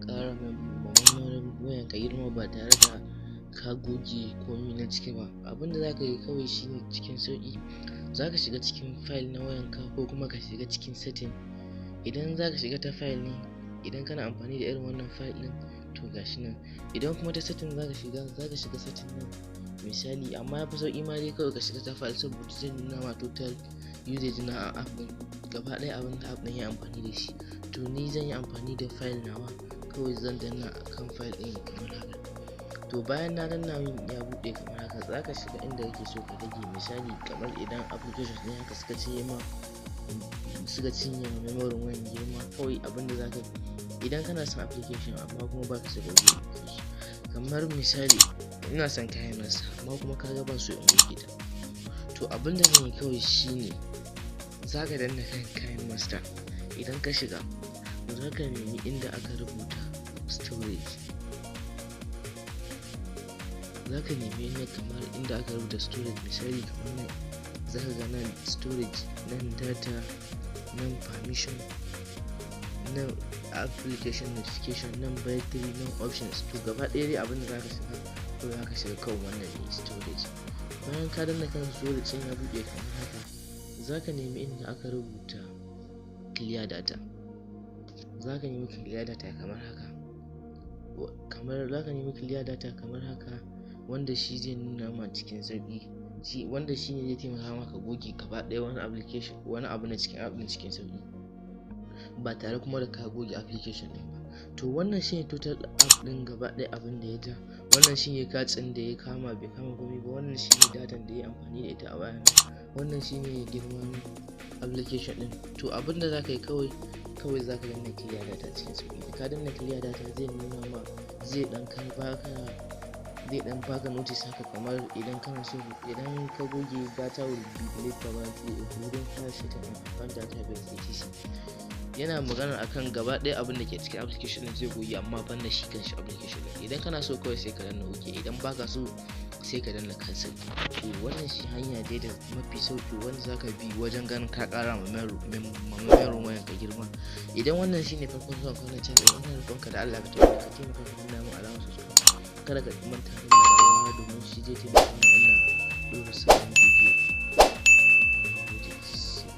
ka ƙara memory wayan ka girma ba tare da ka goge komai na ciki ba. Abinda za ka yi kawai shine cikin sauƙi za ka shiga cikin file na wayanka ko kuma ka shiga cikin setting. Idan za ka shiga ta file ne, idan kana amfani da irin wannan file ɗin to gashi nan. Idan kuma ta setting za ka shiga setting nan misali, amma ya fi sauƙi ma dai kawai ka shiga ta file saboda zai nuna ma total usage na app ɗin, gaba ɗaya abin da app ɗin ya amfani da shi. To ni zan yi amfani da file nawa, kawai zan danna akan file ɗin kamar haka. To bayan na danna min ya buɗe kamar haka, za ka shiga inda kake so ka rage. Misali kamar idan applications ɗin haka suka cinye memory wayan girma, kawai abinda za ka yi idan kana son application amma kuma ba ka so ka goge application, kamar misali ina son kayan nasa amma kuma kaga ban so in goge ta, to abinda zan yi kawai shine za ka danna kan kayan master. Idan ka shiga za ka nemi inda aka rubuta storage, za ka nemi kamar inda aka rubuta storage. Misali kamar nan za ka ga nan storage, nan data, nan permission, nan application notification, nan battery, nan options. To gaba ɗaya dai abinda za ka shiga ko za ka shiga kan wannan ne storage. Bayan ka danna kan storage ɗin ya buɗe kamar haka, za ka nemi inda aka rubuta clear data. Za ka nemi clear data kamar haka, kamar haka, wanda shi zai nuna ma cikin sauƙi, wanda shi ne zai taimaka maka goge gaba ɗaya wani application, wani abu na cikin app ɗin cikin sauƙi ba tare kuma da ka goge application ɗin ba. To wannan shi ne total app ɗin gaba ɗaya abin da ya ja. Wannan shi ne cards ɗin da ya kama bai kama komai ba. Wannan shi ne datan da ya amfani da ita a waya. Wannan shi ne girman application ɗin. To abin da za ka yi kawai za ka danna clear data cikin sauƙi. Da ka danna clear data zai nuna ma, zai ɗan baka notice haka, kamar idan kana so, idan ka goge data will be delayed permanently if you don't flash it and account database etc. Yana magana akan gaba ɗaya abin da ke cikin application ɗin zai goge amma ban da shi kanshi application ɗin. Idan kana so kawai sai ka danna OK, idan baka so sai ka danna cancel. To wannan shi hanya dai da mafi sauƙi wanda za ka bi wajen ganin ka ƙara ma memory wayan ka girma. Idan wannan shine farkon zuwa wannan channel, ina roƙonka da Allah ka taimaka ka danna mun alamar subscribe. Kada ka manta da ƙararrawa domin shi zai taimaka mana ina ɗora sabon bidiyo.